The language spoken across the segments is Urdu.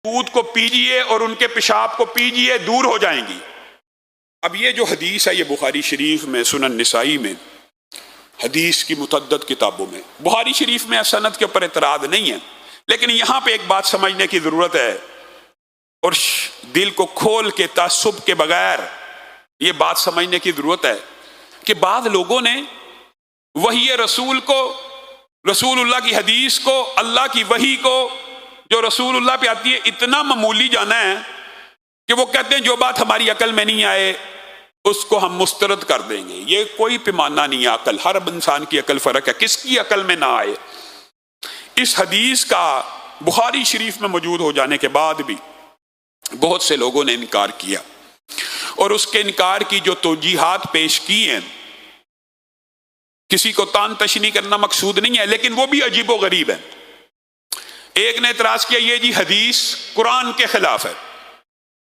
دودھ کو پیجئے اور ان کے پیشاب کو پیجئے، دور ہو جائیں گی۔ اب یہ جو حدیث ہے یہ بخاری شریف میں، سنن نسائی میں، حدیث کی متعدد کتابوں میں، بخاری شریف میں سند کے اوپر اعتراض نہیں ہے، لیکن یہاں پہ ایک بات سمجھنے کی ضرورت ہے اور دل کو کھول کے تعصب کے بغیر یہ بات سمجھنے کی ضرورت ہے کہ بعض لوگوں نے وحی رسول کو، رسول اللہ کی حدیث کو، اللہ کی وحی کو جو رسول اللہ پہ آتی ہے اتنا معمولی جانا ہے کہ وہ کہتے ہیں جو بات ہماری عقل میں نہیں آئے اس کو ہم مسترد کر دیں گے۔ یہ کوئی پیمانہ نہیں ہے عقل، ہر انسان کی عقل فرق ہے، کس کی عقل میں نہ آئے۔ اس حدیث کا بخاری شریف میں موجود ہو جانے کے بعد بھی بہت سے لوگوں نے انکار کیا، اور اس کے انکار کی جو توجیحات پیش کی ہیں، کسی کو تان تشنی کرنا مقصود نہیں ہے، لیکن وہ بھی عجیب و غریب ہے۔ ایک نے اعتراض کیا یہ جی حدیث قرآن کے خلاف ہے،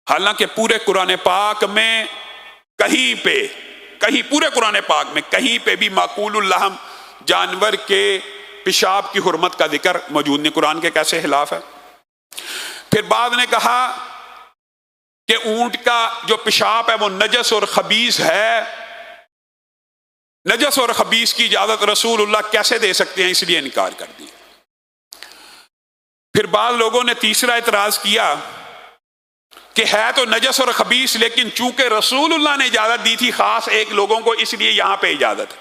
حالانکہ پورے قرآن پاک میں کہیں پورے قرآن پاک میں کہیں پہ بھی معقول اللحم جانور کے پیشاب کی حرمت کا ذکر موجود نہیں۔ قرآن کے کیسے خلاف ہے؟ پھر بعد نے کہا کہ اونٹ کا جو پیشاب ہے وہ نجس اور خبیث ہے، نجس اور خبیث کی اجازت رسول اللہ کیسے دے سکتے ہیں، اس لیے انکار کر دیا۔ پھر بعض لوگوں نے تیسرا اعتراض کیا کہ ہے تو نجس اور خبیث، لیکن چونکہ رسول اللہ نے اجازت دی تھی خاص ایک لوگوں کو، اس لیے یہاں پہ اجازت ہے۔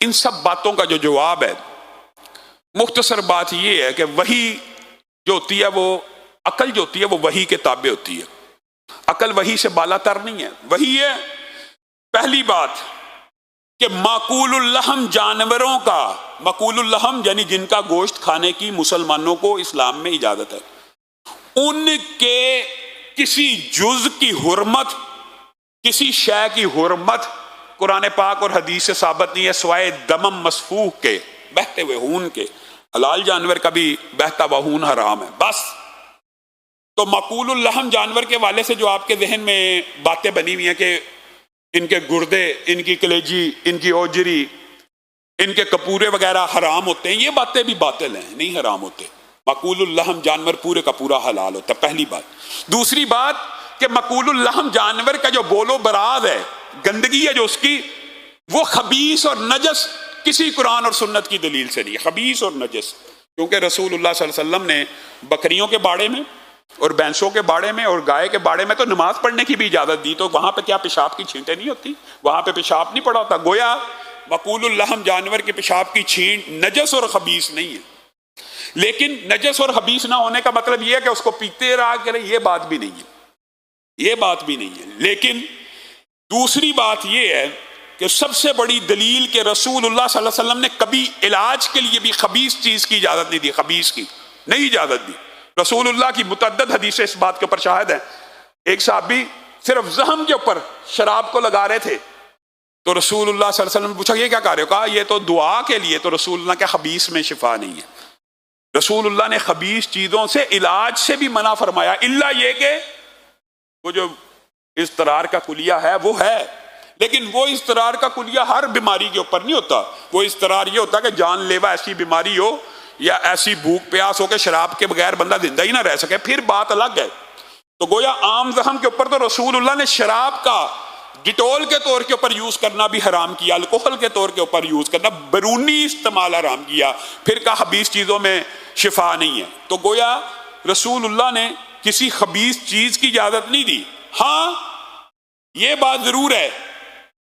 ان سب باتوں کا جو جواب ہے، مختصر بات یہ ہے کہ وحی جو ہوتی ہے وہ، عقل جو ہوتی ہے وہ وحی کے تابع ہوتی ہے، عقل وحی سے بالا تر نہیں ہے۔ وحی ہے پہلی بات کہ معقول اللحم جانوروں کا، معقول اللحم یعنی جن کا گوشت کھانے کی مسلمانوں کو اسلام میں اجازت ہے، ان کے کسی جز کی حرمت، کسی شے کی حرمت قرآن پاک اور حدیث سے ثابت نہیں ہے سوائے دمم مسفوح کے، بہتے ہوئے خون کے۔ حلال جانور کا بھی بہتا ہوا خون حرام ہے بس۔ تو معقول اللحم جانور کے والے سے جو آپ کے ذہن میں باتیں بنی ہوئی ہیں کہ ان کے گردے، ان کی کلیجی، ان کی اوجری، ان کے کپورے وغیرہ حرام ہوتے ہیں، یہ باتیں بھی باطل ہیں، نہیں حرام ہوتے۔ معقول اللحم جانور پورے کا پورا حلال ہوتا ہے، پہلی بات۔ دوسری بات کہ معقول اللحم جانور کا جو بول و براز ہے، گندگی ہے جو اس کی، وہ خبیث اور نجس کسی قرآن اور سنت کی دلیل سے نہیں، خبیث اور نجس۔ کیونکہ رسول اللہ صلی اللہ علیہ وسلم نے بکریوں کے باڑے میں اور بھینسوں کے باڑے میں اور گائے کے باڑے میں تو نماز پڑھنے کی بھی اجازت دی، تو وہاں پہ کیا پیشاب کی چھینٹیں نہیں ہوتی؟ وہاں پہ پیشاب نہیں پڑا ہوتا؟ گویا معقول اللحم جانور کے پیشاب کی چھینٹ نجس اور خبیث نہیں ہے، لیکن نجس اور خبیث نہ ہونے کا مطلب یہ ہے کہ اس کو پیتے رہا کریں، یہ بات بھی نہیں ہے، یہ بات بھی نہیں ہے۔ لیکن دوسری بات یہ ہے کہ سب سے بڑی دلیل کہ رسول اللہ صلی اللہ علیہ وسلم نے کبھی علاج کے لیے بھی خبیث چیز کی اجازت نہیں دی، خبیث کی نہیں اجازت دی۔ رسول اللہ کی متعدد حدیثیں اس بات کے اوپر شاہد ہیں۔ ایک صحابی صرف زخم کے اوپر شراب کو لگا رہے تھے، تو رسول اللہ صلی اللہ علیہ وسلم نے پوچھا یہ کیا کر رہے ہو؟ کہا یہ تو دعا کے لیے، تو رسول اللہ کے خبیث میں شفا نہیں ہے۔ رسول اللہ نے خبیث چیزوں سے علاج سے بھی منع فرمایا، الا یہ کہ وہ جو اضطرار کا کلیہ ہے وہ ہے، لیکن وہ اضطرار کا کلیہ ہر بیماری کے اوپر نہیں ہوتا۔ وہ اضطرار یہ ہوتا کہ جان لیوا ایسی بیماری ہو یا ایسی بھوک پیاس ہو کہ شراب کے بغیر بندہ زندہ ہی نہ رہ سکے، پھر بات الگ ہے۔ تو گویا عام زخم کے اوپر تو رسول اللہ نے شراب کا ڈیٹول کے طور کے اوپر یوز کرنا بھی حرام کیا، الکحل کے طور کے اوپر یوز کرنا، بیرونی استعمال حرام کیا، پھر کہا خبیث چیزوں میں شفا نہیں ہے۔ تو گویا رسول اللہ نے کسی خبیث چیز کی اجازت نہیں دی۔ ہاں یہ بات ضرور ہے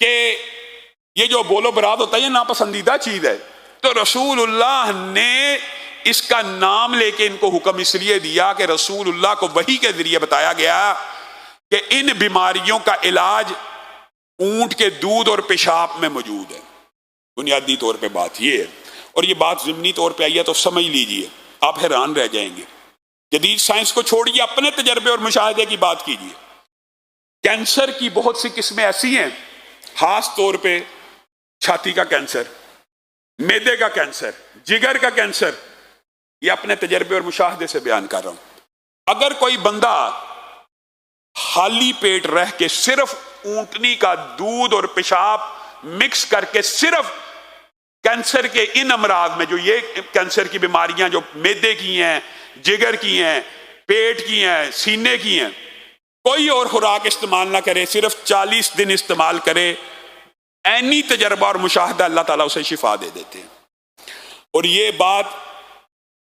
کہ یہ جو بول و براد ہوتا ہے یہ ناپسندیدہ چیز ہے، تو رسول اللہ نے اس کا نام لے کے ان کو حکم اس لیے دیا کہ رسول اللہ کو وحی کے ذریعے بتایا گیا کہ ان بیماریوں کا علاج اونٹ کے دودھ اور پیشاب میں موجود ہے۔ بنیادی طور پہ بات یہ ہے، اور یہ بات ضمنی طور پہ آئی ہے تو سمجھ لیجئے، آپ حیران رہ جائیں گے۔ جدید سائنس کو چھوڑیے، اپنے تجربے اور مشاہدے کی بات کیجئے۔ کینسر کی بہت سی قسمیں ایسی ہیں، خاص طور پہ چھاتی کا کینسر، معدے کا کینسر، جگر کا کینسر، یہ اپنے تجربے اور مشاہدے سے بیان کر رہا ہوں۔ اگر کوئی بندہ خالی پیٹ رہ کے صرف اونٹنی کا دودھ اور پیشاب مکس کر کے صرف کینسر کے ان امراض میں، جو یہ کینسر کی بیماریاں جو معدے کی ہیں، جگر کی ہیں، پیٹ کی ہیں، سینے کی ہیں، کوئی اور خوراک استعمال نہ کرے، صرف 40 دن استعمال کرے، عینی تجربہ اور مشاہدہ اللہ تعالیٰ اسے شفا دے دیتے ہیں۔ اور یہ بات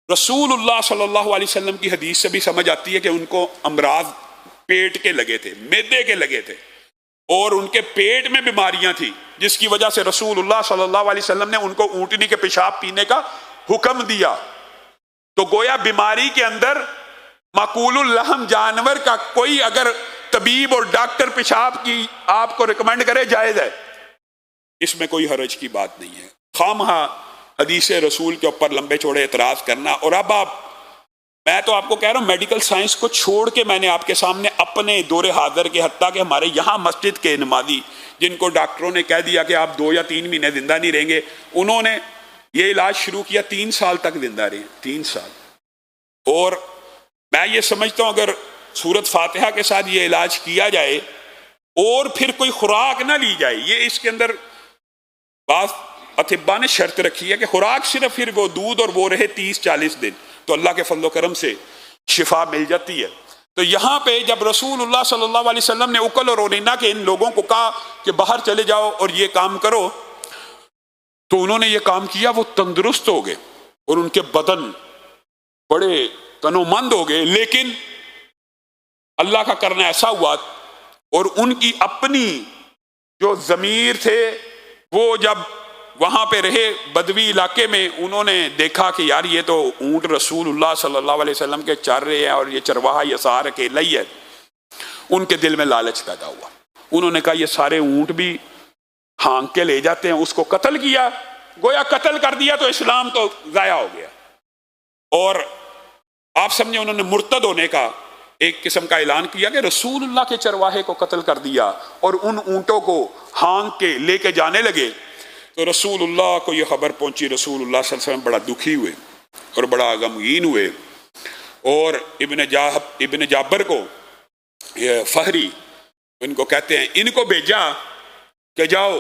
رسول اللہ صلی اللہ علیہ وسلم کی حدیث سے بھی سمجھ آتی ہے کہ ان کو امراض پیٹ کے لگے تھے، معدے کے لگے تھے، اور ان کے پیٹ میں بیماریاں تھیں، جس کی وجہ سے رسول اللہ صلی اللہ علیہ وسلم نے ان کو اونٹنی کے پیشاب پینے کا حکم دیا۔ تو گویا بیماری کے اندر معقول اللحم جانور کا کوئی اگر طبیب اور ڈاکٹر پیشاب کی آپ کو ریکمینڈ کرے، جائز ہے، اس میں کوئی حرج کی بات نہیں ہے۔ خواہ حدیث رسول کے اوپر لمبے چوڑے اعتراض کرنا۔ اور اب میں تو آپ کو کہہ رہا ہوں، میڈیکل سائنس کو چھوڑ کے میں نے آپ کے سامنے اپنے دور حاضر کے، حتیٰ کہ ہمارے یہاں مسجد کے نمازی جن کو ڈاکٹروں نے کہہ دیا کہ آپ 2 یا 3 مہینے زندہ نہیں رہیں گے، انہوں نے یہ علاج شروع کیا، 3 سال تک زندہ رہے، 3 سال۔ اور میں یہ سمجھتا ہوں اگر سورت فاتحہ کے ساتھ یہ علاج کیا جائے اور پھر کوئی خوراک نہ لی جائے، یہ اس کے اندر بعض اطباء نے شرط رکھی ہے کہ خوراک صرف پھر وہ دودھ اور وہ رہے 30-40 دن، تو اللہ کے فضل و کرم سے شفا مل جاتی ہے۔ تو یہاں پہ جب رسول اللہ صلی اللہ علیہ وسلم نے اکل اور اورینہ کے ان لوگوں کو کہا کہ باہر چلے جاؤ اور یہ کام کرو، تو انہوں نے یہ کام کیا، وہ تندرست ہو گئے اور ان کے بدن بڑے تنو مند ہو گئے، لیکن اللہ کا کرنا ایسا ہوا اور ان کی اپنی جو ضمیر تھے وہ جب وہاں پہ رہے بدوی علاقے میں، انہوں نے دیکھا کہ یار یہ تو اونٹ رسول اللہ صلی اللہ علیہ وسلم کے چر رہے ہیں اور یہ چرواہا یسار اکیلا ہی ہے۔ ان کے دل میں لالچ پیدا ہوا، انہوں نے کہا یہ سارے اونٹ بھی ہانک کے لے جاتے ہیں، اس کو قتل کیا، گویا قتل کر دیا تو اسلام تو ضائع ہو گیا۔ اور آپ سمجھے انہوں نے مرتد ہونے کا ایک قسم کا اعلان کیا کہ رسول اللہ کے چرواہے کو قتل کر دیا، اور ان اونٹوں کو ہانک کے لے کے جانے لگے۔ تو رسول اللہ کو یہ خبر پہنچی، رسول اللہ صلی اللہ علیہ وسلم بڑا دکھی ہوئے اور بڑا غمگین ہوئے، اور ابن جابر کو، یہ فہری ان کو کہتے ہیں، ان کو بھیجا کہ جاؤ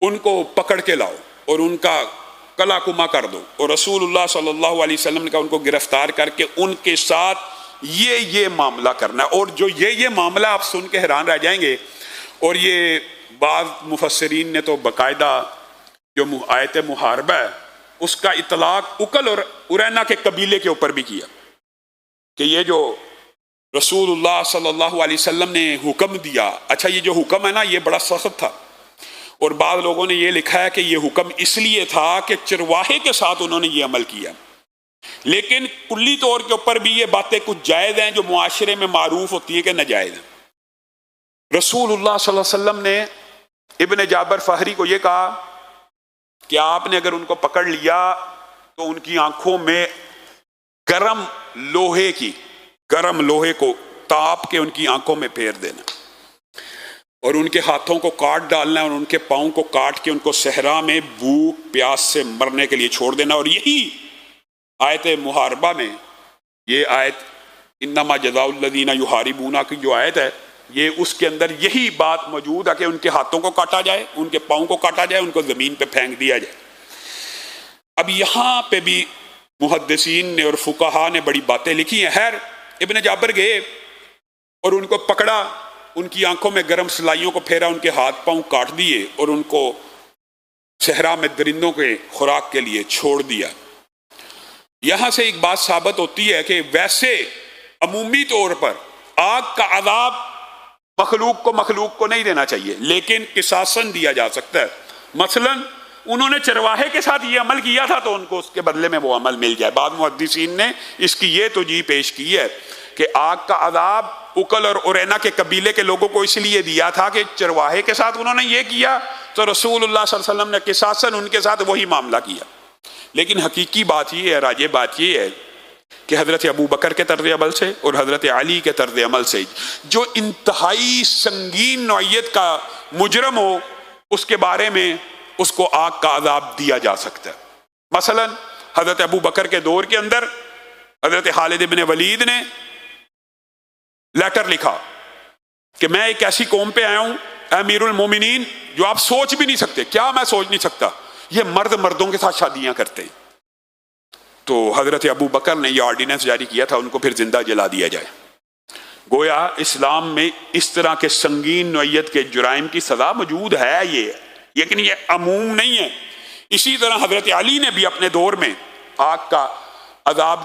ان کو پکڑ کے لاؤ اور ان کا کلا کما کر دو۔ اور رسول اللہ صلی اللہ علیہ وسلم نے کہا ان کو گرفتار کر کے ان کے ساتھ یہ معاملہ کرنا ہے، اور جو یہ معاملہ آپ سن کے حیران رہ جائیں گے۔ اور یہ بعض مفسرین نے تو باقاعدہ جو آیت محاربہ ہے اس کا اطلاق اکل اور اورینہ کے قبیلے کے اوپر بھی کیا، کہ یہ جو رسول اللہ صلی اللہ علیہ وسلم نے حکم دیا، اچھا یہ جو حکم ہے نا یہ بڑا سخت تھا، اور بعض لوگوں نے یہ لکھا ہے کہ یہ حکم اس لیے تھا کہ چرواہے کے ساتھ انہوں نے یہ عمل کیا، لیکن کلی طور کے اوپر بھی یہ باتیں کچھ جائز ہیں جو معاشرے میں معروف ہوتی ہے کہ ناجائز ہیں۔ رسول اللہ صلی اللہ علیہ وسلم نے ابن جابر فہری کو یہ کہا کہ آپ نے اگر ان کو پکڑ لیا تو ان کی آنکھوں میں گرم لوہے کو تاپ کے ان کی آنکھوں میں پھیر دینا، اور ان کے ہاتھوں کو کاٹ ڈالنا اور ان کے پاؤں کو کاٹ کے ان کو صحرا میں بھوک پیاس سے مرنے کے لیے چھوڑ دینا۔ اور یہی آیت محاربہ میں یہ آیت انما جزاء الذین یحاربون کی جو آیت ہے، یہ اس کے اندر یہی بات موجود ہے کہ ان کے ہاتھوں کو کاٹا جائے، ان کے پاؤں کو کاٹا جائے، ان کو زمین پہ پھینک دیا جائے۔ اب یہاں پہ بھی محدثین نے اور فقہا نے بڑی باتیں لکھی ہیں۔ خیر ابن جابر گئے اور ان کو پکڑا، ان کی آنکھوں میں گرم سلائیوں کو پھیرا، ان کے ہاتھ پاؤں کاٹ دیے اور ان کو صحرا میں درندوں کے خوراک کے لیے چھوڑ دیا۔ یہاں سے ایک بات ثابت ہوتی ہے کہ ویسے عمومی طور پر آگ کا عذاب مخلوق کو نہیں دینا چاہیے، لیکن قصاصاً دیا جا سکتا ہے۔ مثلا انہوں نے چرواہے کے ساتھ یہ عمل کیا تھا تو ان کو اس کے بدلے میں وہ عمل مل جائے۔ بعض محدثین نے اس کی یہ توجیہ پیش کی ہے کہ آگ کا عذاب اکل اور اورینہ کے قبیلے کے لوگوں کو اس لیے دیا تھا کہ چرواہے کے ساتھ انہوں نے یہ کیا تو رسول اللہ صلی اللہ علیہ وسلم نے قصاصاً ان کے ساتھ وہی معاملہ کیا۔ لیکن حقیقی بات یہ ہے، راجع بات یہ ہے کہ حضرت ابو بکر کے طرز عمل سے اور حضرت علی کے طرز عمل سے جو انتہائی سنگین نوعیت کا مجرم ہو اس کے بارے میں اس کو آگ کا عذاب دیا جا سکتا ہے۔ مثلا حضرت ابو بکر کے دور کے اندر حضرت خالد بن ولید نے لیٹر لکھا کہ میں ایک ایسی قوم پہ آیا ہوں امیر المومنین جو آپ سوچ بھی نہیں سکتے۔ کیا میں سوچ نہیں سکتا؟ یہ مرد مردوں کے ساتھ شادیاں کرتے ہیں، تو حضرت ابو بکر نے یہ آرڈیننس جاری کیا تھا ان کو پھر زندہ جلا دیا جائے۔ گویا اسلام میں اس طرح کے سنگین نوعیت کے جرائم کی سزا موجود ہے، لیکن یہ عموم نہیں ہے۔ اسی طرح حضرت علی نے بھی اپنے دور میں آگ کا عذاب